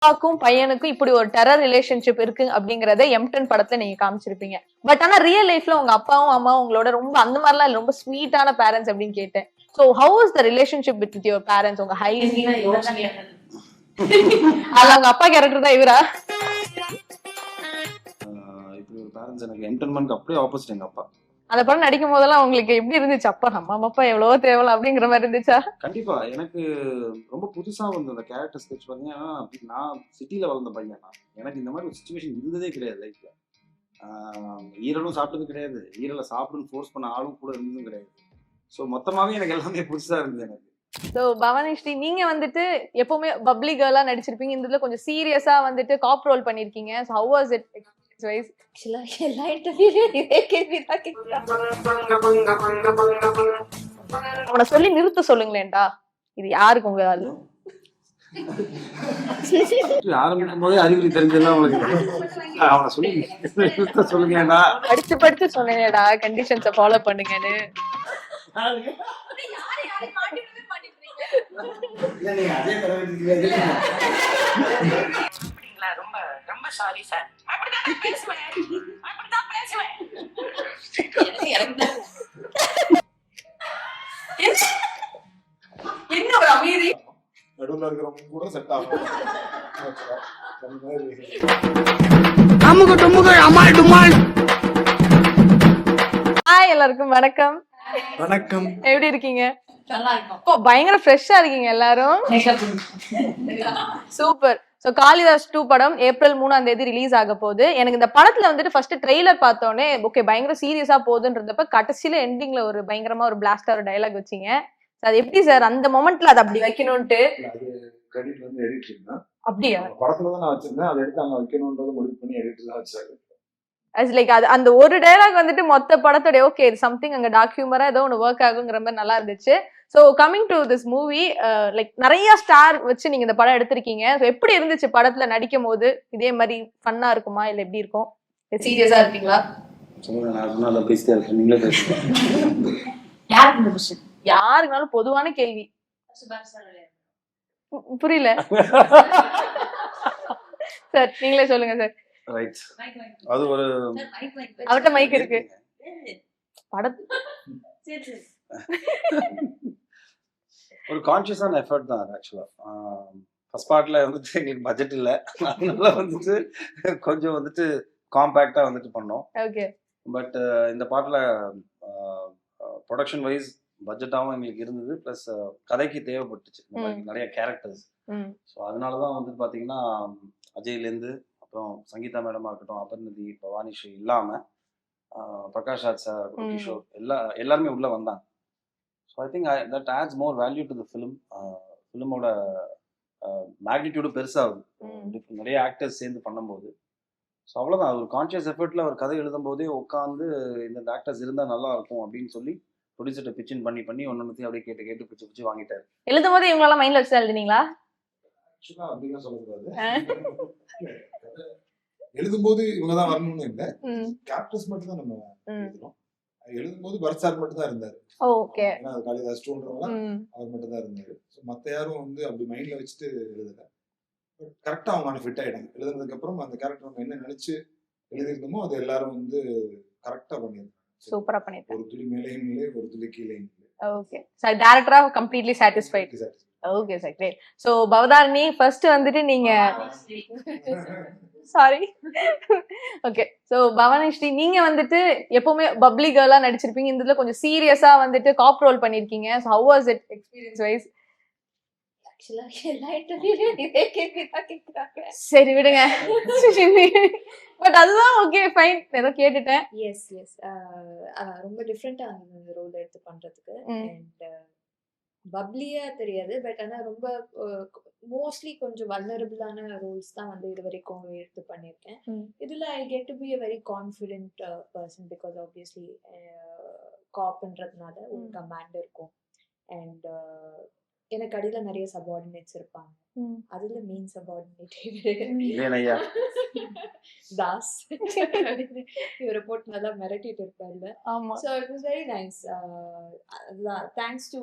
அப்பாக்கும் பையனுக்கும் இப்படி ஒரு டெரர் ரிலேஷன்ஷிப் இருக்கு அப்படிங்கறத M10 படத்துல நீங்க காமிச்சிருப்பீங்க. பட் ஆனா ரியல் லைஃப்ல உங்க அப்பாவும் அம்மாவும் உங்களோட ரொம்ப அந்த மாதிரிலாம் இல்ல, ரொம்ப ஸ்வீட்டான பேரண்ட்ஸ் அப்படின்னு கேட்டேன். So how is the relationship with your parents? உங்க ஹை அதுல உங்க அப்பா கேரக்டர் தான் இவரா? இப்படி ஒரு பேரண்ட்ஸ் எனக்கு என்டர்மென்ட் அப்படியே ஆப்போசிட் எங்க அப்பா. அந்த படம் நடிக்கும் போதெல்லாம் உங்களுக்கு எப்படி இருந்துச்சு? அப்பா நம்ம அப்பா எவ்வளவோ தேவலாம் அப்படிங்கிற மாதிரி இருந்துச்சா? கண்டிப்பா எனக்கு ரொம்ப புதுசா வந்து அந்த கேரக்டர் ஸ்கெட்ச் பாத்தீங்கன்னா, நான் சிட்டில வளர்ந்த பையன் தான். எனக்கு இந்த மாதிரி ஒரு சுச்சுவேஷன் இருந்ததே கிடையாது லைஃப்ல. ஈரலும் சாப்பிட்டது கிடையாது, ஈரலை சாப்பிடுன்னு ஃபோர்ஸ் பண்ண ஆளும் கூட இருந்ததும் கிடையாது. ஸோ மொத்தமாவே எனக்கு எல்லாமே புதுசா இருந்தது எனக்கு. சோ பவானிஸ்ரீ, நீங்க வந்துட்டு எப்பவுமே பப்ளி கேர்லா நடிச்சிருப்பீங்க, இந்த இதுல கொஞ்சம் சீரியஸா வந்துட்டு காப் ரோல் பண்ணிருக்கீங்க. So how was it experience wise? ஆக்சுவலா எல்லா இன்டர்வியூலயும் இதே கேள்விதான் கேட்கிறாங்க. அவனை சொல்லி நிறுத்த சொல்லுங்களேன்டா. இது யாருக்கு உங்க ஆளு? ஆரம்பிக்கும் போதே அறிகுறி தெரிஞ்சதுன்னா உங்களுக்கு அவனை சொல்லி நிறுத்த சொல்லுங்கடா. படிச்சு படிச்சு சொன்னேனேடா கண்டிஷன்ஸை ஃபாலோ பண்ணுங்கன்னு. ரொம்ப ரொம்ப சாரி சார். அப்படிதான் பேசுவேன், அப்படிதான் பேசுவேன். என்ன ஒரு அமைதி. நடுவுல இருக்கிறவங்க கூட செட் ஆகும். அமுக டுமுக அமால் டுமால். ஹாய் எல்லாருக்கும் வணக்கம். வணக்கம். எப்படி இருக்கீங்க? நல்லா இருக்கும். இப்போ பயங்கர ஃப்ரெஷ்ஷா இருக்கீங்க எல்லாரும். சூப்பர். சோ காளிதாஸ் 2 படம் ஏப்ரல் 3ஆம் தேதி ரிலீஸ் ஆக போகுது. எனக்கு இந்த படத்துல வந்துட்டு ஃபர்ஸ்ட் ட்ரெய்லர் பார்த்தோன்னே ஓகே பயங்கர சீரியஸா போகுதுன்றதப்ப கடைசியில எண்டிங்ல ஒரு பயங்கரமா ஒரு பிளாஸ்டா ஒரு டயலாக் வச்சீங்க. அது எப்படி சார் அந்த மொமெண்ட்ல அதை அப்படி வைக்கணும்ட்டு? அது கிரெடிட் வந்து எடிட்டர் தான். அப்படியா? படத்துல தான் நான் வச்சிருந்தேன், அதை எடுத்து அங்க வைக்கணும்ன்றதை முடிவு பண்ணி எடிட்டர் தான் வச்சாரு. as லைக் அது அந்த ஒரு டயலாக் வந்துட்டு மொத்த படத்தோட ஓகே சம்திங் அங்க டார்க் ஹியூமரா ஏதோ ஒன்று ஒர்க் ஆகுங்கிற மாதிரி நல்லா இருந்துச்சு. So coming to this movie, like நிறைய ஸ்டார் வச்சு நீங்க இந்த படம் எடுத்திருக்கீங்க. ஸோ எப்படி இருந்துச்சு படத்துல நடிக்கும் போது? இதே மாதிரி ஃபன்னா இருக்குமா இல்ல எப்படி இருக்கும்? சீரியஸா இருப்பீங்களா? சொல்லுங்க, நான் சொன்னா பேசிட்டே இருக்கேன், நீங்களே பேசுங்க. யாருக்கு இந்த கொஸ்டின்? யாருக்குனாலும் பொதுவான கேள்வி. புரியல சார், நீங்களே சொல்லுங்க சார். ரைட். அது ஒரு அவர்கிட்ட மைக் இருக்கு. படத்து ஒரு கான்சியஸான எஃபர்ட் தான் அது ஆக்சுவலா. ஃபர்ஸ்ட் பார்ட்ல வந்துட்டு எங்களுக்கு பட்ஜெட் இல்லை, அதனால வந்துட்டு கொஞ்சம் வந்துட்டு காம்பேக்டா வந்துட்டு பண்ணோம். ஓகே. பட் இந்த பாட்டில் ப்ரொடக்ஷன் வைஸ் பட்ஜெட்டாகவும் எங்களுக்கு இருந்தது, ப்ளஸ் கதைக்கு தேவைப்பட்டுச்சு இந்த மாதிரி நிறைய கேரக்டர்ஸ். ஸோ அதனால தான் வந்துட்டு பார்த்தீங்கன்னா அஜய்லேருந்து அப்புறம் சங்கீதா மேடமாக இருக்கட்டும், அபர்ணதி, பவானிஸ்ரீ இல்லாமல் பிரகாஷ் ராஜ் சார், கிஷோர் எல்லாருமே உள்ளே வந்தாங்க. So I think that adds more value to the film. ஃபிலிமோட மேக்னிடியூடு பெருசாகுது நிறைய ஆக்டர்ஸ் சேர்ந்து பண்ணும்போது. ஸோ அவ்வளோதான், ஒரு கான்ஷியஸ் எஃபர்ட்டில் ஒரு கதை எழுதும் போதே உட்காந்து இந்த ஆக்டர்ஸ் இருந்தால் நல்லா இருக்கும் அப்படின்னு சொல்லி ப்ரொடியூசர்கிட்ட பிச்சின் பண்ணி ஒன்னொன்னுத்தையும் அப்படியே கேட்டு பிச்சு வாங்கிட்டாரு. எழுதும் போது இவங்களெல்லாம் மைண்ட்ல வச்சு எழுதுனீங்களா? ஆக்சுவலா அப்படிலாம் சொல்லக்கூடாது. எழுதும்போது இவங்க தான் வரணும்னு இல்லை, கேரக்டர்ஸ் மட்டும் தான் நம்ம எழுதுறோம். எழுதும்போது பரத் சார் மட்டும் தான் இருந்தாரு. ஓகே. ஏன்னா அது காளிதாஸ் 2ன்றவங்க அவர் மட்டும் தான் இருந்தாரு. ஸோ மற்ற யாரும் வந்து அப்படி மைண்ட்ல வச்சுட்டு எழுதல. கரெக்டா அவங்க ஃபிட் ஆயிட்டாங்க. எழுதுனதுக்கு அப்புறம் அந்த கேரக்டர் நம்ம என்ன நினைச்சு எழுதிருந்தோமோ அது எல்லாரும் வந்து கரெக்டா பண்ணிருக்காங்க. சூப்பரா பண்ணிருக்காங்க. ஒரு துளி மேலேயும் இல்லை, ஒரு துளி கீழேயும் இல்லை. ஓகே. சோ டைரக்டரா completely satisfied. Okay sir, great. So Bhavatharini, first வந்துட்டு நீங்க சாரி ஓகே. சோ பவானிஸ்ரீ, நீங்க வந்துட்டு எப்பவுமே பப்ளி கேர்லா நடிச்சிருப்பீங்க, இந்த இதுல கொஞ்சம் சீரியஸா வந்துட்டு காப் ரோல் பண்ணிருக்கீங்க. So how was it experience wise? ஆக்சுவலா எல்லா இன்டர்வியூலயும் இதே கேள்விதான் கேட்கிறாங்க. சரி விடுங்க. பட் அதுதான் ஓகே ஃபைன், ஏதோ கேட்டுட்டேன். எஸ் எஸ் ரொம்ப டிஃப்ரெண்டா அந்த ரோல் எடுத்து பண்றதுக்கு. அண்ட் பப்ளியா தெரியாது, பட் ஆனா ரொம்ப மோஸ்ட்லி கொஞ்சம் வல்னரபிளான ரோல்ஸ் தான் வந்து இது வரைக்கும் எடுத்து பண்ணியிருக்கேன். இதுல I get to be a very confident person because obviously காப்ன்றதுனால ஒரு கமாண்ட் இருக்கும். அண்ட் எனக்கு அடியில நிறைய சபார்டினேட்ஸ் இருப்பாங்க. அதுல மெயின் சபார்டினேட் தாஸ். இவரை போட்டு நல்லா மிரட்டிட்டு இருப்பாருல்ல. So it was very nice. Thanks to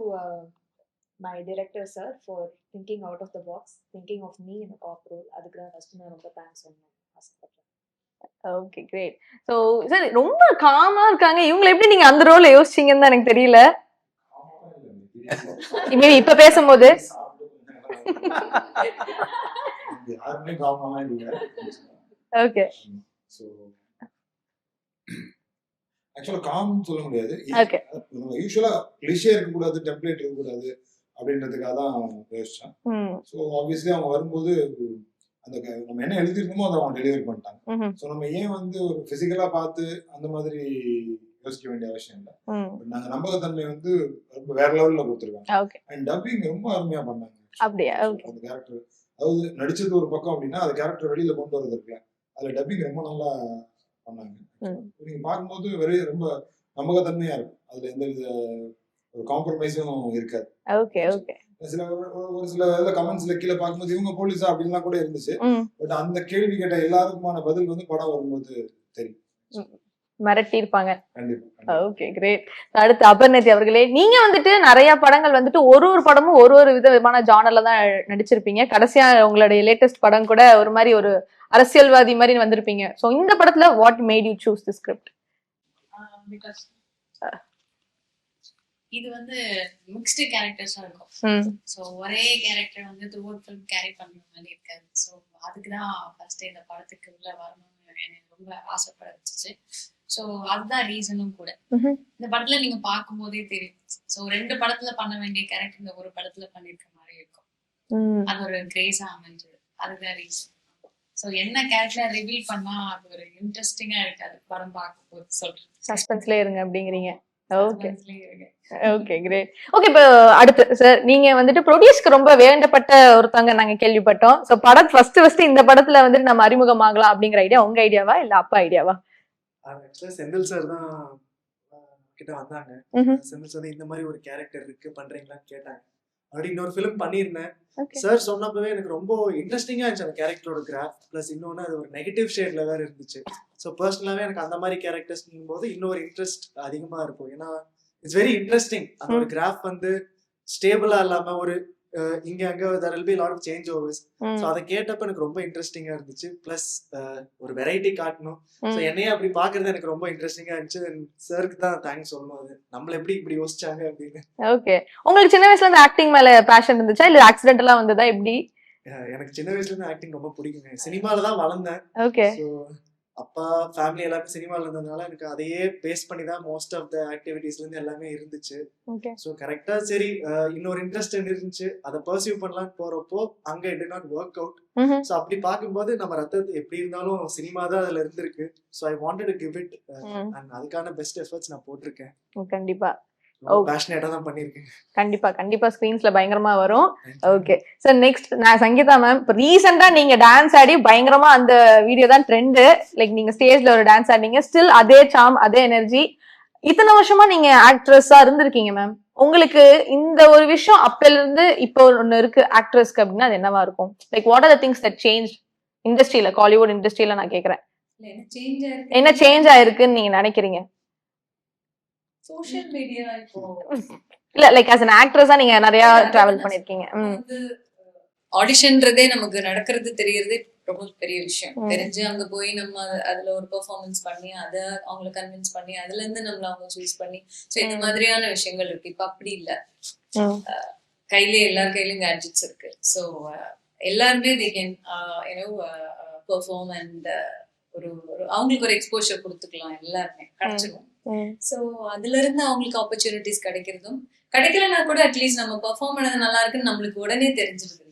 my director sir for thinking out of the box, thinking of me in cop role. அதுக்கு தான் ஃபர்ஸ்ட் நான் ரொம்ப தேங்க்ஸ் சொல்லணும் ஆசைப்படுறேன். Okay great. ஸோ சார் ரொம்ப காமா இருக்காங்க, இவங்களை எப்படி நீங்க அந்த ரோல யோசிச்சீங்கன்னு தான் எனக்கு தெரியல. இப்ப பேசும்போது யாருமே காமனா இல்ல. ஓகே ஸோ ஆக்சுவலா காம் சொல்ல முடியாது. ஓகே யூஸ்வலா கிளிஷே இருக்கக்கூடாது, டெம்ப்ளேட் இருக்கக்கூடாது அப்படின்றதுக்காக தான் யோசிச்சேன். ஸோ ஆப்வியஸ்லி அவங்க வரும்போது அந்த நம்ம என்ன எழுதிருக்கோமோ அதை அவங்க டெலிவரி பண்ணிட்டாங்க. ஸோ நம்ம ஏன் வந்து ஒரு பிசிக்கலா பார்த்து அந்த மாதிரி யோசிக்க வேண்டிய அவசியம் இல்லை. நாங்க நம்பகத்தன்மை வந்து ரொம்ப வேற லெவல்ல கொடுத்துருக்காங்க. ஓகே அண்ட் டப்பிங் ரொம்ப அருமையா பண்ணாங்க. அப்படியா? அந்த கேரக்டர், அதாவது நடிச்சது ஒரு பக்கம் அப்படின்னா அந்த கேரக்டர் வெளியில கொண்டு வரது இருக்குல்ல, அதுல டப்பிங் ரொம்ப நல்லா பண்ணாங்க. நீங்க பார்க்கும்போது ரொம்ப நம்பகத்தன்மையா இருக்கும், அதுல எந்த வித ஒரு காம்ப்ரமைஸும் இருக்காது. Okay okay. சில ஒரு சில இதுல கமெண்ட்ஸ்ல கீழே பார்க்கும்போது இவங்க போலீஸா அப்படின்லாம் கூட இருந்துச்சு. பட் அந்த கேள்வி கேட்ட எல்லாருக்குமான பதில் வந்து படம் வரும்போது தெரியும், மிரட்டி இருப்பாங்க. கண்டிப்பா. Okay great. அடுத்து அபர்ணதி அவர்களே, நீங்க வந்துட்டு நிறைய படங்கள் வந்துட்டு ஒரு படமும் ஒரு விதமான ஜானர்ல தான் நடிச்சிருப்பீங்க. கடைசியா உங்களுடைய லேட்டஸ்ட் படம் கூட ஒரு மாதிரி ஒரு அரசியல்வாதி மாதிரி வந்திருப்பீங்க. சோ இந்த படத்துல what made you choose the script? Because இது வந்து மிக்ஸ்டு கேரக்டர்ஸா இருக்கும். ஸோ ஒரே கேரக்டர் வந்து த்ரூ அவுட் ஃபிலிம் கேரி பண்ணுற மாதிரி இருக்காது. ஸோ அதுக்கு தான் ஃபர்ஸ்ட் இந்த படத்துக்கு உள்ள வரணும்னு எனக்கு ரொம்ப ஆசைப்பட வச்சுச்சு. ஸோ அதுதான் ரீசனும் கூட. இந்த படத்துல நீங்க பார்க்கும் போதே தெரியும். ஸோ 2 படத்துல பண்ண வேண்டிய கேரக்டர் இந்த ஒரு படத்துல பண்ணிருக்க மாதிரி இருக்கும். அது ஒரு கிரேஸா அமைஞ்சது, அதுதான் ரீசன். ஸோ என்ன கேரக்டர் ரிவீல் பண்ணா அது ஒரு இன்ட்ரெஸ்டிங்கா இருக்காது படம் பார்க்கும் போது. சொல்றேன், சஸ்பென்ஸ்ல இருங்க அப்படிங்கிறீங்க. Okay okay great. ஓகே, இப்போ அடுத்து சார், நீங்க வந்துட்டு ப்ரொடியூஸ்க்கு ரொம்ப வேண்டப்பட்ட ஒருத்தவங்க நாங்க கேள்விப்பட்டோம். ஸோ படம் ஃபர்ஸ்ட் இந்த படத்துல வந்துட்டு நம்ம அறிமுகமாகலாம் அப்படிங்கிற ஐடியா உங்க ஐடியாவா இல்ல அப்பா ஐடியாவா? செந்தில் சார் தான் கிட்ட வந்தாங்க. செந்தில் சார் இந்த மாதிரி ஒரு கேரக்டர் இருக்கு பண்றீங்களான்னு கேட்டாங்க. அப்படி இன்னொரு ஃபிலிம் பண்ணியிருந்தேன். சார் சொன்னப்பவே எனக்கு ரொம்ப இன்ட்ரெஸ்டிங்கா இருந்துச்சு அந்த கேரக்டரோட கிராஃப். பிளஸ் இன்னொன்னு அது ஒரு நெகட்டிவ் ஷேட்ல வேற இருந்துச்சு. ஸோ பர்சனலாவே எனக்கு அந்த மாதிரி கேரக்டர்ஸ் போது இன்னொரு இன்ட்ரெஸ்ட் அதிகமா இருக்கும். ஏன்னா இட்ஸ் வெரி இன்ட்ரெஸ்டிங். அந்த ஒரு கிராஃப் வந்து ஸ்டேபிளா இல்லாம ஒரு இங்க அங்க there will be a lot of change overs. So அதை கேட்டப்ப எனக்கு ரொம்ப இன்ட்ரெஸ்டிங்கா இருந்துச்சு. பிளஸ் ஒரு வெரைட்டி காட்டணும். ஸோ என்னையே அப்படி பாக்குறது எனக்கு ரொம்ப இன்ட்ரெஸ்டிங்கா இருந்துச்சு. சாருக்கு தான் தேங்க்ஸ் சொல்லணும், அது நம்மள எப்படி இப்படி யோசிச்சாங்க அப்படின்னு. ஓகே, உங்களுக்கு சின்ன வயசுல இருந்து ஆக்டிங் மேல பேஷன் இருந்துச்சா இல்ல ஆக்சிடென்டலா வந்ததா எப்படி? எனக்கு சின்ன வயசுல இருந்து ஆக்டிங் ரொம்ப பிடிக்குங்க. சினிமால தான் வளர்ந்தேன். ஓகே. ஸோ அப்பா ஃபேமிலி எல்லாமே சினிமால இருந்ததுனால எனக்கு அதையே பேஸ் பண்ணி தான் மோஸ்ட் ஆஃப் த ஆக்டிவிட்டீஸ்ல இருந்து எல்லாமே இருந்துச்சு. ஸோ கரெக்டா சரி இன்னொரு இன்ட்ரெஸ்ட் இருந்துச்சு, அதை பர்சியூ பண்ணலான்னு போறப்போ அங்க it did not work out. So அப்படி பார்க்கும்போது நம்ம ரத்தத்து எப்படி இருந்தாலும் சினிமா தான் அதுல இருந்திருக்கு. So I wanted to give it and அதுக்கான பெஸ்ட் எஃபர்ட்ஸ் நான் போட்டிருக்கேன். கண்டிப்பா பேஷனேட்டா தான் பண்ணிருக்கேன். கண்டிப்பா ஸ்கிரீன்ஸ்ல பயங்கரமா வரும். ஓகே சார், நெக்ஸ்ட் நான் சங்கீதா மேம், இப்போ ரீசெண்டா நீங்க டான்ஸ் ஆடி பயங்கரமா அந்த வீடியோ தான் ட்ரெண்ட். லைக் நீங்க ஸ்டேஜ்ல ஒரு டான்ஸ் ஆடிங்க, ஸ்டில் அதே சாம் அதே எனர்ஜி. இத்தனை வருஷமா நீங்க ஆக்ட்ரஸா இருந்திருக்கீங்க மேம், உங்களுக்கு இந்த ஒரு விஷயம் அப்பல இருந்து இப்போ ஒண்ணு இருக்கு ஆக்ட்ரஸ்க்கு அப்படின்னா அது என்னவா இருக்கும்? Like what are the things that change இண்டஸ்ட்ரியில, காலிவுட் இண்டஸ்ட்ரியில நான் கேக்குறேன், என்ன சேஞ்ச் ஆயிருக்குன்னு நீங்க நினைக்கிறீங்க? சோஷியல் மீடியா இப்போ இல்ல லைக் as an actress நீங்க நிறைய டிராவல் பண்ணிருக்கீங்க. ஆடிஷன்றதே நமக்கு நடக்கிறது தெரியறதே ரொம்ப பெரிய விஷயம். தெரிஞ்சு அங்க போய் நம்ம அதுல ஒரு பெர்ஃபார்மன்ஸ் பண்ணி அதை அவங்களை கன்வின்ஸ் பண்ணி அதுல இருந்து நம்மள அவங்க சூஸ் பண்ணி, ஸோ இந்த மாதிரியான விஷயங்கள் இருக்கு. இப்ப அப்படி இல்ல, கையிலே எல்லார் கையிலயும் கேட்ஜெட்ஸ் இருக்கு. ஸோ எல்லாருமே they can பெர்ஃபார்ம் அண்ட் ஒரு அவங்களுக்கு ஒரு எக்ஸ்போஷர் கொடுத்துக்கலாம், எல்லாருமே கிடைச்சிடும். சோ அதுல இருந்து அவங்களுக்கு ஆப்பர்ச்சுனிட்டிஸ் கிடைக்கிறதும், கிடைக்கலன்னா கூட அட்லீஸ்ட் நம்ம பெர்ஃபார்ம் பண்ணது நல்லா இருக்குன்னு நம்மளுக்கு உடனே தெரிஞ்சிருது.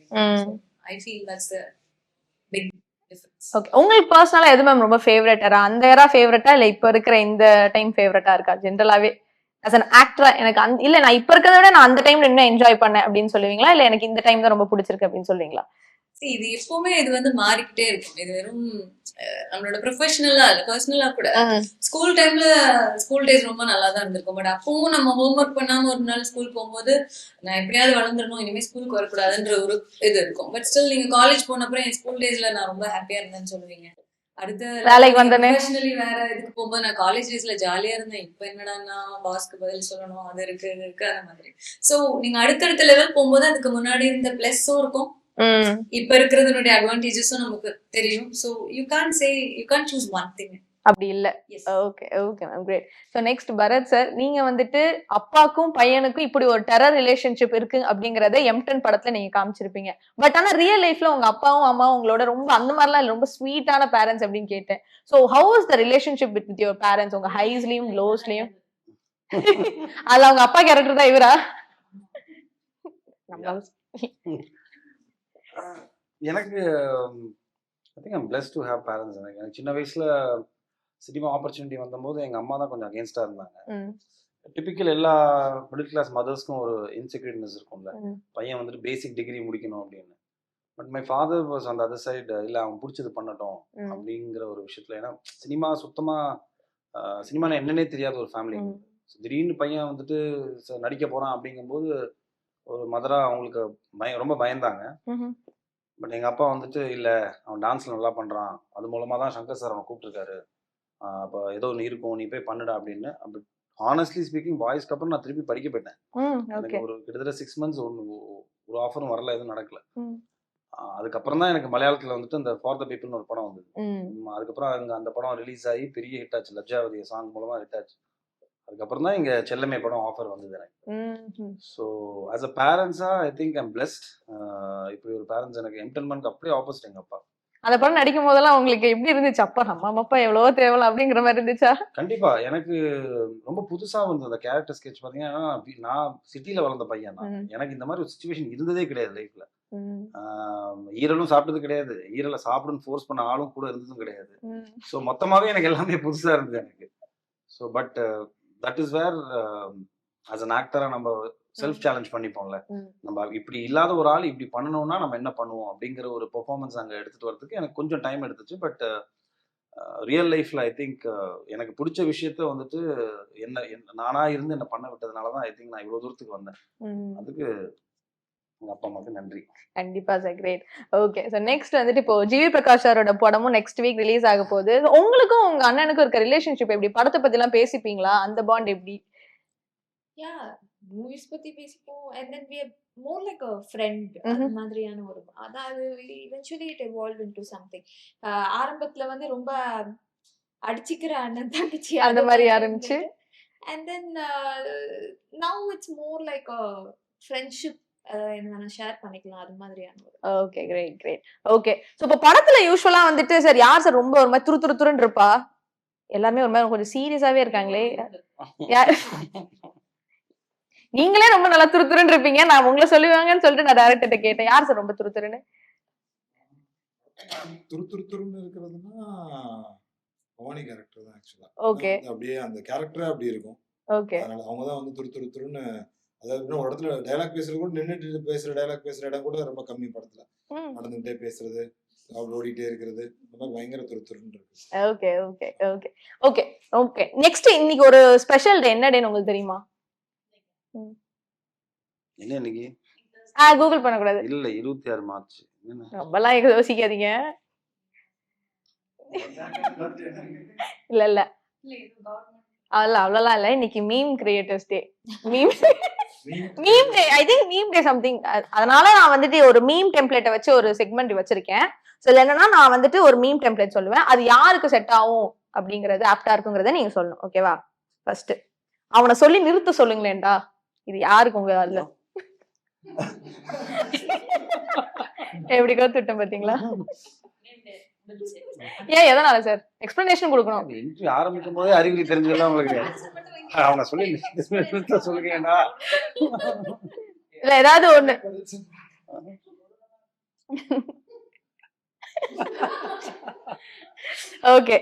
I feel that's a big difference. Okay, உங்களுக்கு பர்சனலா எது மேம் ரொம்ப ஃபேவரட்டா? அந்த ஏரா ஃபேவரட்டா இல்ல இப்ப இருக்கிற இந்த டைம் ஃபேவரட்டா இருக்கா? ஜென்ரலாவே as an actor எனக்கு இல்ல நான் இப்ப இருக்கிறத விட நான் அந்த டைம்ல இன்னும் என்ஜாய் பண்ணேன் அப்படின்னு சொல்லுவீங்களா, இல்ல எனக்கு இந்த டைம் தான் ரொம்ப பிடிச்சிருக்கு அப்படின்னு சொல்றீங்களா? இது எப்பவுமே இது வந்து மாறிக்கிட்டே இருக்கும். இது வெறும் நம்மளோட ப்ரொஃபஷனலா இல்ல, பர்சனலா கூட. ஸ்கூல் டைம்ல ஸ்கூல் டேஸ் ரொம்ப நல்லா தான் இருந்திருக்கும். பட் அப்பவும் நம்ம ஹோம்ஒர்க் பண்ணாம ஒரு நாள் ஸ்கூல் போகும்போது நான் எப்படியாவது வளர்ந்துடணும், இனிமே ஸ்கூலுக்கு வரக்கூடாதுன்ற ஒரு இது இருக்கும். பட் ஸ்டில் நீங்க காலேஜ் போன அப்புறம் என் ஸ்கூல் டேஸ்ல நான் ரொம்ப ஹாப்பியா இருந்தேன்னு சொல்லுவீங்க. அடுத்த வேலைக்கு வந்தோடனே. ப்ரொஃபஷனலி வேற இதுக்கு போகும்போது நான் காலேஜ் டேஸ்ல ஜாலியா இருந்தேன். இப்ப என்னடான்னா பாஸ்க்கு பதில் சொல்லணும், அது இருக்கு இது இருக்கு அந்த மாதிரி. சோ நீங்க அடுத்தடுத்த லெவல் போகும்போது அதுக்கு முன்னாடி இருந்த பிளஸும் இருக்கும், இப்ப இருக்கிறதுனுடைய அட்வான்டேஜஸும் நமக்கு தெரியும். So you can't choose one thing. அப்படி இல்ல. Okay okay ma'am, great. So next Bharath sir, நீங்க வந்துட்டு அப்பாக்கும் பையனுக்கும் இப்படி ஒரு டெரர் ரிலேஷன்ஷிப் இருக்கு அப்படிங்கறத M10 படத்துல நீங்க காமிச்சிருப்பீங்க. பட் ஆனா ரியல் லைஃப்ல உங்க அப்பாவும் அம்மாவும் உங்களோட ரொம்ப அந்த மாதிரிலாம் இல்ல, ரொம்ப ஸ்வீட்டான பேரண்ட்ஸ் அப்படின்னு கேட்டேன். So how is the relationship with your parents? உங்க ஹைஸ்லயும் லோஸ்லயும். அதுல அவங்க அப்பா கேரக்டர் தான் இவரா? எனக்கு ஐ think I'm blessed to have parents. எனக்கு சின்ன வயசுல சினிமா ஆப்பர்ச்சுனிட்டி வந்தபோது எங்கள் அம்மா தான் கொஞ்சம் அகேன்ஸ்டாக இருந்தாங்க. டிபிக்கல் எல்லா மிடில் கிளாஸ் மதர்ஸ்க்கும் ஒரு இன்செக்யூரிட்னஸ் இருக்கும்ல, பையன் வந்துட்டு பேசிக் டிகிரி முடிக்கணும் அப்படின்னு. பட் மை ஃபாதர் வாஸ் அந்த அதர் சைடு, இல்லை அவன் பிடிச்சது பண்ணட்டும் அப்படிங்கிற ஒரு விஷயத்துல. ஏன்னா சினிமா சுத்தமாக சினிமானா என்னன்னே தெரியாத ஒரு ஃபேமிலி. திடீர்னு பையன் வந்துட்டு நடிக்க போகிறான் அப்படிங்கும்போது ஒரு மதராக அவங்களுக்கு ரொம்ப பயந்தாங்க. பட் எங்கள் அப்பா வந்துட்டு இல்லை, அவன் டான்ஸில் நல்லா பண்ணுறான், அது மூலமாக தான் சங்கர் சார் அவனை கூப்பிட்டுருக்காரு, அப்போ ஏதோ ஒன்று இருக்கும், நீ போய் பண்ணுடா அப்படின்னு. அப்படி ஹானஸ்ட்லி ஸ்பீக்கிங் பாய்ஸ்க்கு அப்புறம் நான் திருப்பி படிக்க போயிட்டேன். எனக்கு ஒரு கிட்டத்தட்ட 6 months ஒரு ஆஃபரும் வரல, எதுவும் நடக்கல. அதுக்கப்புறம் தான் எனக்கு மலையாளத்தில் வந்துட்டு இந்த ஃபார் த பீப்புள்னு ஒரு படம் வந்தது. அதுக்கப்புறம் அங்கே அந்த படம் ரிலீஸ் ஆகி பெரிய ஹிட் ஆச்சு, லஜ்ஜாவதி சாங் மூலமாக ஹிட் ஆச்சு. அதுக்கப்புறம் தான் இங்கே செல்லமே படம் ஆஃபர் வந்தது எனக்கு. ஸோ ஆஸ் அ பேரண்ட்ஸாக ஐ திங்க் ஐம் பிளஸ்ட். இப்படி ஒரு பேரண்ட்ஸ் எனக்கு M10 அப்படியே ஆப்போசிட் எங்கள் அப்பா. அந்த படம் நடிக்கும் போதெல்லாம் உங்களுக்கு எப்படி இருந்துச்சு? அப்பா அம்மா அப்பா எவ்வளவோ தேவலாம் அப்படிங்கிற மாதிரி இருந்துச்சா? கண்டிப்பா எனக்கு ரொம்ப புதுசா இருந்தது அந்த கேரக்டர் ஸ்கெட்ச். பாத்தீங்கன்னா நான் சிட்டில வளர்ந்த பையன் தான், எனக்கு இந்த மாதிரி ஒரு சுச்சுவேஷன் இருந்ததே கிடையாது லைஃப்ல. ஈரலும் சாப்பிட்டது கிடையாது, ஈரலை சாப்பிடுன்னு ஃபோர்ஸ் பண்ண ஆளும் கூட இருந்ததும் கிடையாது. ஸோ மொத்தமாவே எனக்கு எல்லாமே புதுசா இருந்தது எனக்கு. So but that is where as an ஆக்டரா நம்ம செல்ஃப் சேலஞ்ச் பண்ணிப்போம்ல, நம்ம இப்படி இல்லாத ஒரு ஆள் இப்படி பண்ணணும்னா நம்ம என்ன பண்ணுவோம் அப்படிங்கிற ஒரு பெர்ஃபார்மன்ஸ் அங்கே எடுத்துட்டு வரதுக்கு எனக்கு கொஞ்சம் டைம் எடுத்துச்சு. பட் ரியல் லைஃப்ல ஐ திங்க் எனக்கு பிடிச்ச விஷயத்த வந்துட்டு நானா இருந்து என்ன பண்ண விட்டதுனாலதான் ஐ திங்க் நான் இவ்வளவு தூரத்துக்கு வந்தேன். அதுக்கு எங்க அப்பா அம்மாவுக்கு நன்றி. கண்டிப்பா sir, great. Okay, so next வந்துட்டு இப்போ ஜிவி பிரகாஷ் சாரோட படமும் நெக்ஸ்ட் வீக் ரிலீஸ் ஆக போகுது. உங்களுக்கும் உங்க அண்ணனுக்கும் இருக்க ரிலேஷன்ஷிப் எப்படி? படத்தை பத்தி எல்லாம் பேசிப்பீங்களா? அந்த பாண்ட் எப்படி? மூவிஸ் பத்தி பேசிப்போம், and then we are more like a friend. அந்த மாதிரியான ஒரு, அதாவது eventually it evolved into something. ஆரம்பத்துல வந்து ரொம்ப அடிச்சிக்கிற அண்ணன் தங்கச்சி அந்த மாதிரி ஆரம்பிச்சு, and then now it's more like a friendship. என்ன ஷேர் பண்ணிக்கலாம், அது மாதிரியான ஒரு. Okay, great great. Okay, so இப்போ படத்துல யூஸ்வலா வந்துட்டு சார் யார் சார் ரொம்ப ஒரு மாதிரி துருத்துருன்னு இருப்பா? எல்லாருமே ஒரு மாதிரி கொஞ்சம் சீரியஸாவே இருக்காங்களே. நீங்களே ரொம்ப நல்லா துருத்துருன்னு இருப்பீங்க, நான் உங்களை சொல்லுவாங்கன்னு சொல்லிட்டு நான் டைரக்டர்கிட்ட கேட்டேன், யார் சார் ரொம்ப துருத்துருன்னு? துருத்துருன்னு இருக்கிறதுனா பவானி கேரக்டர் தான் ஆக்சுவலா. ஓகே, அப்படியே அந்த கேரக்டரே அப்படி இருக்கும். ஓகே, அதனால அவங்க தான் வந்து துருத்துருன்னு, அதாவது ஒரு இடத்துல டயலாக் பேசுறது கூட நின்றுட்டு பேசுற டயலாக் பேசுற இடம் கூட ரொம்ப கம்மி படத்துல. நடந்துகிட்டே பேசுறது, ஓடிட்டே இருக்கிறது, இந்த மாதிரி பயங்கர துருத்துருன்னு இருக்கு. Okay okay okay okay okay. Next இன்னைக்கு ஒரு ஸ்பெஷல் டே, என்ன டேன்னு உங்களுக்கு தெரியுமா? என்ன இன்னைக்கு? கூகுள் பண்ண கூடாது. இல்ல 26 மார்ச். ரொம்பலாம் யோசிக்காதீங்க. இல்ல இல்ல அவ்வளவுலாம் இல்ல, இன்னைக்கு meme creators day. Meme day, I think meme day something. அதனால நான் வந்துட்டு ஒரு மீம் டெம்ப்ளேட்டை வச்சு ஒரு செக்மெண்ட் வச்சிருக்கேன். ஸோ என்னன்னா நான் வந்துட்டு ஒரு மீம் டெம்ப்ளேட் சொல்லுவேன், அது யாருக்கு செட் ஆகும் அப்படிங்கறது ஆப்டா இருக்குங்கிறத நீங்க சொல்லணும். ஓகேவா? ஃபர்ஸ்ட் அவனை சொல்லி நிறுத்த சொல்லுங்களேன்டா, இது யாருக்கு உங்க அதுல எப்படி கத்துட்டேன் பாத்தீங்களா? ஏன் எதனால சார் எக்ஸ்பிளனேஷன் கொடுக்கணும்? இன்டர்வியூ ஆரம்பிக்கும் போதே அறிகுறி தெரிஞ்சதெல்லாம் உங்களுக்கு அவனை சொல்லி சொல்லுங்கடா. இல்ல ஏதாவது ஒண்ணு. Okay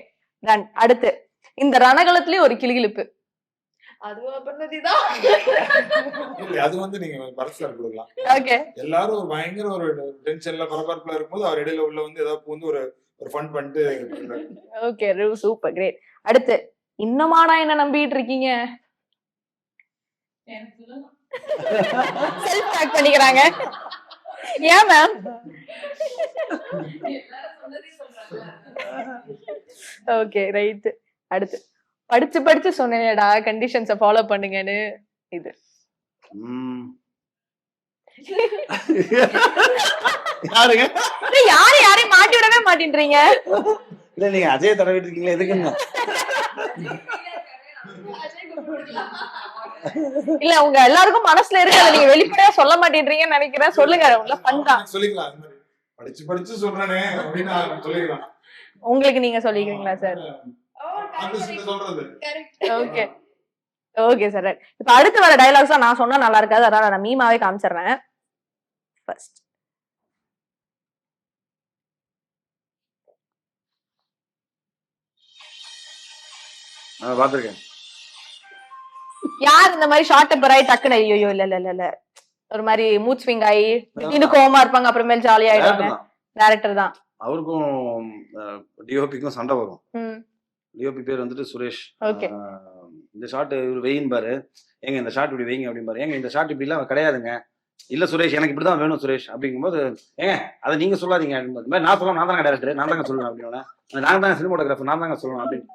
done. அடுத்து இந்த ரணகலத்திலயும் ஒரு கிளிகிழிப்பு, அதுவா பண்ணதுதான். அது வந்து நீங்க பரஸ்பரம் கொடுக்கலாம். ஓகே, எல்லாரும் ஒரு பயங்கர ஒரு டென்ஷன்ல பரபரப்புல இருக்கும்போது அவர் இடையில உள்ள வந்து ஏதாவது வந்து ஒரு ஃபன் பண்ணிட்டு. Okay, super, great. அடுத்து இன்னமாடா என்ன நம்பிட்டு இருக்கீங்க? செல்ஃப் பேக் பண்ணிக்கிறாங்க. ஏன் மேம்? Okay right. அடுத்து படிச்சு படிச்சு சொன்னேடா கண்டிஷன்ஸை ஃபாலோ பண்ணுங்கன்னு. இது யாருங்க? யாரையும் மாட்டி விடவே மாட்டேன்றீங்க. இல்ல நீங்க அஜய் தடவிட்டு இருக்கீங்களா? எதுக்குங்க? இல்ல உங்க எல்லாருக்கும் மனசுல இருக்கு, அதை நீங்க வெளிப்படையா சொல்ல மாட்டேன்றீங்கன்னு நினைக்கிறேன். சொல்லுங்க. உள்ள பண்றான் சொல்லிக்கலாம். அது மாதிரி படிச்சு படிச்சு சொல்றேனே அப்படின்னு சொல்லிக்கலாம். உங்களுக்கு நீங்க சொல்லிக்கிறீங்களா சார்? சொல்றது ஓகே ஓகே சார். இப்ப அடுத்து வர டயலாக்ஸா நான் சொன்னா நல்லா இருக்காது, அதனால நான் மீமாவே காமிச்சிடுறேன். ஃபர்ஸ்ட் பாத்துருக்கேன். யார் இந்த மாதிரி ஷார்ட் டெம்பர் ஆகி டக்குன்னு ஐயோ இல்ல இல்ல இல்ல இல்ல ஒரு மாதிரி மூட் ஸ்விங் ஆகி திடீர்னு கோவமா இருப்பாங்க, அப்புறமேல் ஜாலியா ஆயிடுவாங்க. டைரக்டர் தான். அவருக்கும் டிஓபிக்கும் சண்டை வரும். ம் டிஓபி பேர் வந்துட்டு சுரேஷ். ஓகே. இந்த ஷாட் இவர் வெயின் பாரு, ஏங்க இந்த ஷாட் இப்படி வைங்க அப்படின்னு பாரு, ஏங்க இந்த ஷாட் இப்படி எல்லாம் கிடையாதுங்க, இல்ல சுரேஷ் எனக்கு இப்படிதான் வேணும் சுரேஷ் அப்படிங்கும்போது, ஏங்க அதை நீங்க சொல்லாதீங்க அப்படின்னு நான் சொல்லலாம், நான் தாங்க டேரக்டர், நான் தாங்க சொல்லுவேன் அப்படின்னு, நாங்க தாங்க சினிமோட்டோகிராஃபர், நான் தாங்க சொல்லணும் அப்படின்னு.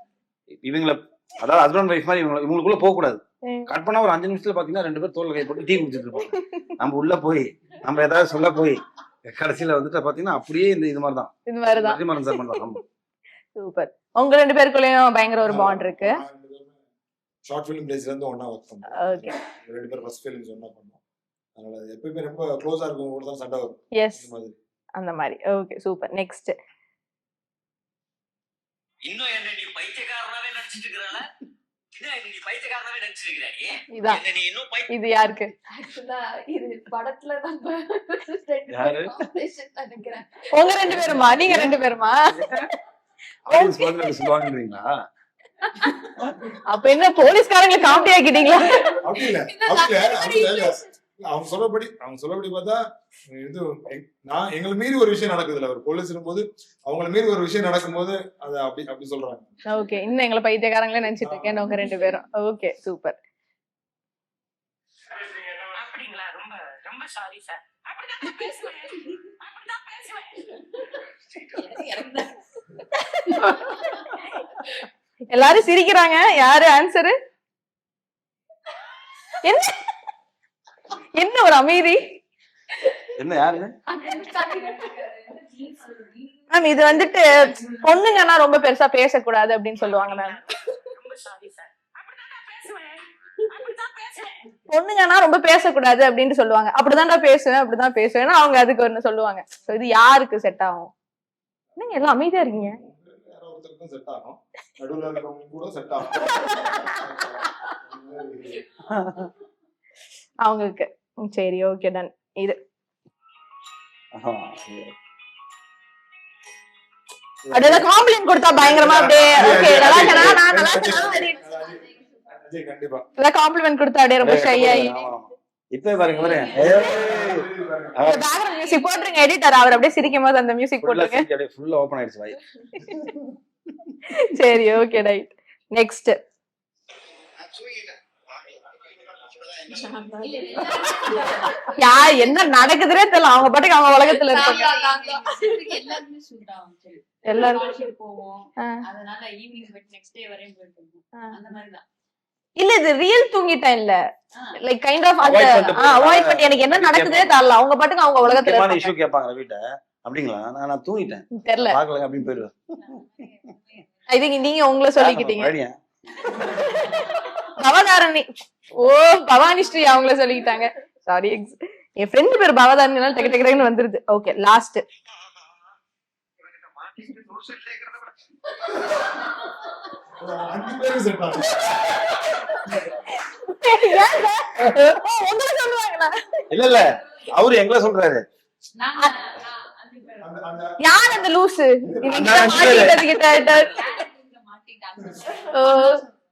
இவங்களை அதாவது ஹஸ்பண்ட் ஒய்ஃப் மாதிரி இவங்களுக்குள்ள போக கூடாது. கட் பண்ணா ஒரு 5 நிமிஷத்துல பாத்தீங்கன்னா 2 பேர் தோல்ல கை போட்டு டீ குடிச்சிட்டு இருப்பாங்க. நம்ம உள்ள போய் நம்ம ஏதாவது சொல்ல போய் கடைசியில வந்துட்டு பாத்தீங்கன்னா அப்படியே இது மாதிரிதான் இது மாதிரிதான். ஆமா சூப்பர். உங்க 2 பேருக்குள்ளயும் பயங்கர ஒரு பாண்ட் இருக்கு. ஷார்ட் ஃபிலிம் டேஸ்ல இருந்து ஒண்ணா வர்க் பண்ணோம். ஓகே. 2 பேர் ஃபர்ஸ்ட் ஃபிலிம்ஸ் ஒண்ணா பண்ணோம். அதனால எப்பவுமே ரொம்ப க்ளோஸா இருக்கும், கூட தான் சண்டை வரும். எஸ் அந்த மாதிரி. Okay super. நெக்ஸ்ட். இன்னும் என்ன நீ பைத்தியக்காரனாவே நடிச்சிட்டு இருக்கறல? இன்னும் நீ பைத்தியக்காரனாவே நடிச்சிட்டு இருக்கறியே? இதான். நீ இன்னும் இது யாருக்கு? ஆக்சுவலா இது படத்துல நம்ம யாரு? நினைக்கிறேன். உங்க 2 பேருமா? நீங்க 2 பேருமா? ஆடியன்ஸ் வந்து சொல்லுவாங்கன்றீங்களா? அப்ப என்ன போலீஸ்காரங்களை காமெடி ஆக்கிட்டீங்களா? அப்படி இல்ல அப்படி இல்ல அவங்க சொல்லபடி பார்த்தா இது நான் எங்களை மீறி ஒரு விஷயம் நடக்குதுல்ல, ஒரு போலீஸ் இருக்கும்போது அவங்கள மீறி ஒரு விஷயம் நடக்கும்போது அதை அப்படி சொல்றாங்க. ஓகே. இன்னும் எங்களை பைத்தியக்காரங்களே நினைச்சிட்டு இருக்கேன் உங்க 2 பேரும். Okay super. அப்படிங்களா? ரொம்ப ரொம்ப சாரி சார். அப்படிதான் பேசுவேன். அப்படிதான் பேசுவேன். எல்லாரும் சிரிக்கிறாங்க. யாரு ஆன்சரு? என்ன ஒரு அமைதி. என்ன யாருங்க? மேம் இது வந்துட்டு பொண்ணுங்கன்னா ரொம்ப பெருசா பேசக்கூடாது அப்படின்னு சொல்லுவாங்க மேம். ரொம்ப சாரி சார். அப்படிதான் பேசுவேன். அப்படிதான் பேசுவேன். பொண்ணுங்கன்னா ரொம்ப பேசக்கூடாது அப்படின்னு சொல்லுவாங்க. அப்படிதான்டா பேசுவேன் அவங்க அதுக்கு ஒண்ணு சொல்லுவாங்க. இது யாருக்கு செட் ஆகும்? நீங்க எல்லாம் அமைதியா இருக்கீங்க. செட் ஆகும், நடுவுல இருக்கிறவங்க கூட செட் ஆகும் அவங்களுக்கு. சரி ஓகே டன். இது அப்படியே காம்ப்ளிமெண்ட் கொடுத்தா பயங்கரமா அப்படியே ஓகே நல்லா கண்டிப்பா காம்ப்ளிமெண்ட் கொடுத்தா அப்படியே ரொம்ப ஷை ஆகி இப்ப பாருங்க பேக்ரவுண்ட் மியூசிக் போட்டுருங்க எடிட்டர். அவர் அப்படியே சிரிக்கும் போது அந்த மியூசிக் போட்டுருங்க. ஃபுல்லா ஓபன் ஆயிடுச்சு வாய். சரி ஓகே ரைட். நெக்ஸ்ட். என்ன நடக்குதுன்னே தெரியல, அவங்க பாட்டுக்கு அவங்க உலகத்துல இருப்பாங்க. இல்ல இது ரியல் தூங்கிட்டேன் இல்ல, லைக் கைண்ட் ஆஃப் அந்த அவாய்ட் பண்ணி எனக்கு என்ன நடக்குதே தெரியல, அவங்க பாட்டுக்கு அவங்க உலகத்துல இருப்பாங்க. இஷ்யூ கேட்பாங்க வீட்ட. அப்படிங்களா? நான் தூங்கிட்டேன் தெரியல பாக்கல அப்படின்னு போயிடுவேன். ஐ திங்க் நீங்க உங்களை சொல்லிக்கிட்டீங்க. பவதாரணி. ஓ பவானி ஸ்ரீ அவங்கள சொல்லிக்கிட்டாங்க. சாரி என் ஃப்ரெண்ட் பேர் பவதாரணி டக்கு டக்குன்னு வந்துருது. Okay last. இல்ல இல்ல அவரு எங்களை சொல்றாரு. யார் அந்த லூசு?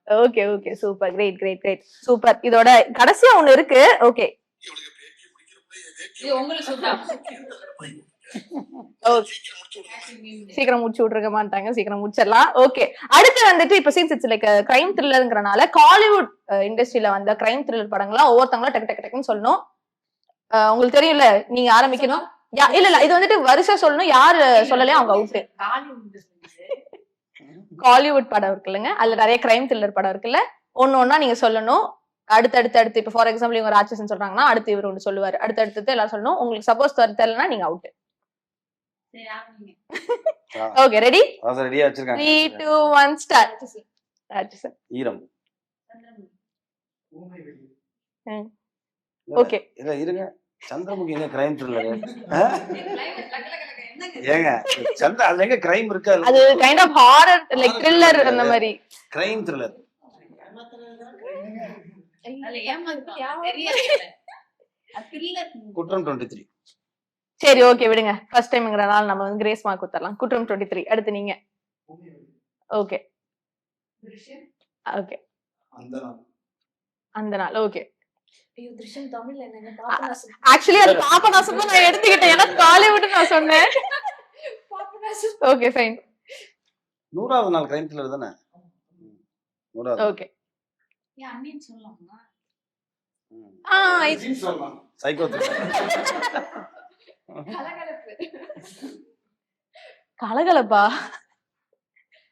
Okay okay super great great great super. இதோட கடைசியா ஒண்ணு இருக்கு. ஓகே சீக்கிரம் முடிச்சு விட்டுருக்க மாட்டாங்க, சீக்கிரம் முடிச்சிடலாம். ஓகே அடுத்து வந்துட்டு இப்ப சீன்ஸ் இட்ஸ் லைக் கிரைம் த்ரில்லர்ங்கறனால காலிவுட் இண்டஸ்ட்ரியில வந்த கிரைம் த்ரில்லர் படங்கள்லாம் ஒவ்வொருத்தவங்களும் டக்கு டக்கு டக்குன்னு சொல்லணும். உங்களுக்கு தெரியும்ல, நீங்க ஆரம்பிக்கணும். இல்ல இது வந்துட்டு வருஷம் சொல்லணும், யாரு சொல்லலையோ அவங்க அவுட். காலிவுட் படம் இருக்குல்லங்க, அதுல நிறைய கிரைம் த்ரில்லர் படம் இருக்குல்ல, ஒண்ணு நீங்க சொல்லணும். அடுத்து இப்ப ஃபார் எக்ஸாம்பிள் இவங்க ராட்சசன் சொல்றாங்கன்னா அடுத்து இவர் ஒன்று சொல்லுவாரு, அடுத்து எல்லாம் சொல்லணும். உங்களுக்கு சப்போஸ் தெரியலன்னா நீங்க அவுட். Okay ready? ரெடியா வச்சிருக்காங்க. 3 2 1 ஸ்டார்ட். ராட்சசன். ஈரம். ஓகே இல்ல இருங்க, சந்திரமுகி எங்க கிரைம் த்ரில்லர்? ஏங்க அது எங்க கிரைம் இருக்கு? அது kind of horror like thriller அந்த மாதிரி. Crime thriller. குற்றம் 23. சரி ஓகே விடுங்க, ஃபர்ஸ்ட் டைம்ங்கறனால நம்ம வந்து கிரேஸ் மார்க் கொடுத்துறலாம். குற்றம் 23. அடுத்து நீங்க. ஓகே ஓகே அந்த நாள். ஓகே ஐயோ திருஷ்யம் தமிழ்ல என்னங்க? பாபநாசம். ஆக்சுவலி அது பாபநாசம் தான் நான் எடுத்துக்கிட்டேன், ஏன்னா காலிவுட் நான் சொன்னேன். பாபநாசம். Okay fine. 100வது நாள் கிரைம் த்ரில்லர் தானே? 100வது. ஓகே அண்ணின்னு சொல்லலாமா? Psycho thriller. கலகலப்பு. கலகலப்பா.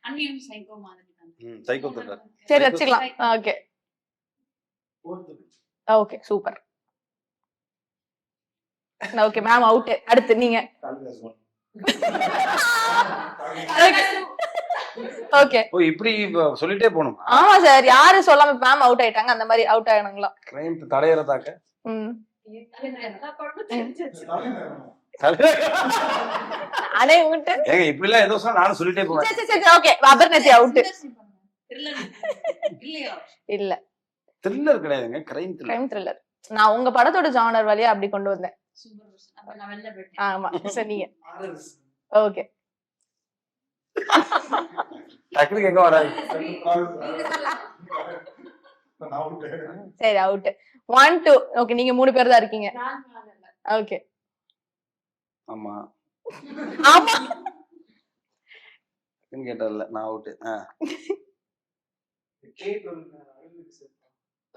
அண்ணியும் சைக்கோ மாதிரி தான். Psycho thriller. சரி வச்சுக்கலாம். Okay okay super. Okay ma'am out. அடுத்து நீங்க. ஓகே ஓ இப்படி சொல்லிட்டே போணும். ஆமா சார், யாரு சொல்லாம மேம் அவுட் ஆயிட்டாங்க அந்த மாதிரி அவுட் ஆயிடுங்களா? கிரைம் தடையறதாக்க. எல்லா படமும் தெரிஞ்சிருச்சு. அடே உன்கிட்ட ஏங்க இப்படி எல்லாம் ஏதோ சொன்னா நானும் சொல்லிட்டே போவேன். சரி சரி ஓகே அபர்ணதி அவுட். இல்ல த்ரில்லர் கிடையாதுங்க, கிரைம் த்ரில்லர். Crime thriller. நான் உங்க படத்தோட ஜானர் வழியா அப்படி கொண்டு வந்தேன். அப்ப நான் வெளில போயிட்டேன். ஆமா சரி நீங்க. ஓகே டக்குனு எங்க வராது. சரி அவுட். 1 2. ஓகே நீங்க 3 பேர் தான் இருக்கீங்க. ஓகே ஆமா ஆமா கேட்டல நான் அவுட்.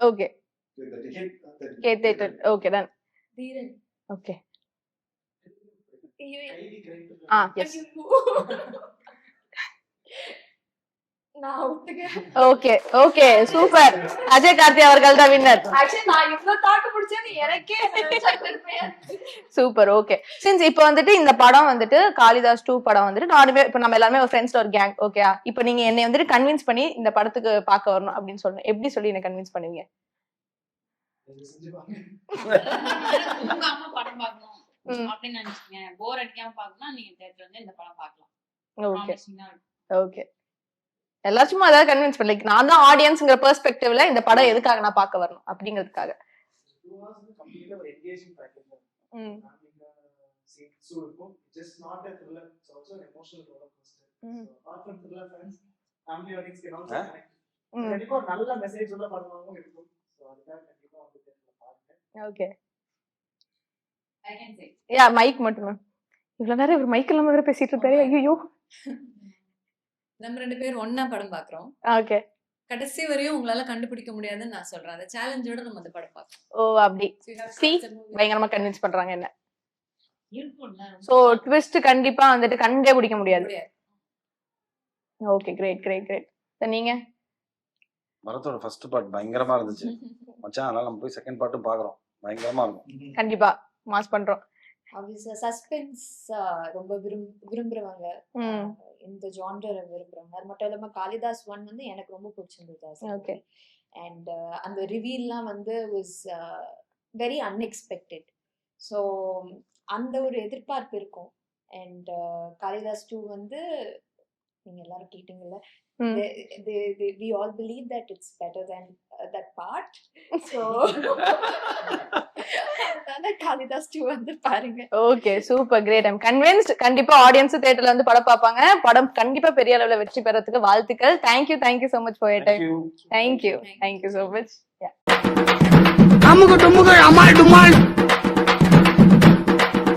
ஓகே கேட்டேட். Okay done. தீரன். ஓகே ஐயோ எஸ். நான் அவுட்டுங்க. Okay okay super. Ajay Karthi அவர்கள் தான் வின்னர். ஆக்சுவலி நான் இவ்ளோ தாக்கு பிடிச்சேன்னு எனக்கே சூப்பர். ஓகே சின்ஸ் இப்போ வந்துட்டு இந்த படம் வந்துட்டு காளிதாஸ் 2 படம் வந்துட்டு நானுமே இப்போ நம்ம எல்லாருமே ஒரு ஃப்ரெண்ட்ஸ்ல ஒரு கேங். ஓகே இப்போ நீங்க என்னை வந்துட்டு கன்வின்ஸ் பண்ணி இந்த படத்துக்கு பார்க்க வரணும் அப்படின்னு சொல்லணும். எப்படி சொல்லி என்ன கன்வின்ஸ் பண்ணுவீங்க? உங்க அம்மா படம் பார்க்கணும் அப்படின்னு நினைச்சீங்க, போர் அடிக்காம பார்க்கணும்னா நீங்க தியேட்டர்ல வந்து இந்த படம் பார்க்கலாம். ஓகே ஓகே எல்லாரும் சும்மா அதாவது கன்வின்ஸ் பண்ணல, நான் தான் ஆடியன்ஸ்ங்கிற பெர்ஸ்பெக்டிவ்ல இந்த படம் எதுக்காக நான் பார்க்க வரணும் அப்படிங்கிறதுக்காக. ஓகே யா மைக் மட்டும். இவ்வளவு நேரம் ஒரு மைக் இல்லாம வேற பேசிட்டு இருக்காரு. ஐயோ நம்ம 2 பேரும் ஒண்ணா படம் பாக்குறோம். ஓகே கடைசி வரையும் உங்களால கண்டுபிடிக்க முடியாதுன்னு நான் சொல்றேன். அந்த சேலஞ்சோட நம்ம அந்த படம் பார்க்கணும். ஓ அப்படி சி பயங்கரமா கன்வின்ஸ் பண்றாங்க என்ன. இருக்கும்ல. சோ ட்விஸ்ட் கண்டிப்பா வந்துட்டு கண்டே பிடிக்க முடியாது. Okay great great great. நீங்க பரத்தோட ஃபர்ஸ்ட் பார்ட் பயங்கரமா இருந்துச்சு மச்சான், அதனால நம்ம போய் செகண்ட் பார்ட்டும் பாக்குறோம். பயங்கரமா இருக்கும். கண்டிப்பா மாஸ் பண்றோம். அவங்க சஸ்பென்ஸ் ரொம்ப விரும்புறவங்க, இந்த ஜான்ரரை விரும்புறவங்க. அது மட்டும் இல்லாம காளிதாஸ் 1 வந்து எனக்கு ரொம்ப பிடிச்சிருந்தது. ஓகே அண்ட் அந்த ரிவீல்லாம் வந்து வாஸ் வெரி அன்எக்ஸ்பெக்டட். ஸோ அந்த ஒரு எதிர்பார்ப்பு இருக்கும். அண்ட் காளிதாஸ் 2 வந்து நீங்க எல்லாரும் கேட்டீங்கல்ல, we all believe that it's better than that part. So Kalidas 2 வந்து பாருங்க. Okay super great. I'm convinced. கண்டிப்பா ஆடியன்ஸ் தியேட்டர்ல வந்து படம் பார்ப்பாங்க. படம் கண்டிப்பா பெரிய அளவுல வெற்றி பெறதுக்கு வாழ்த்துக்கள். Thank you so much for your time. Thank you so much. Yeah.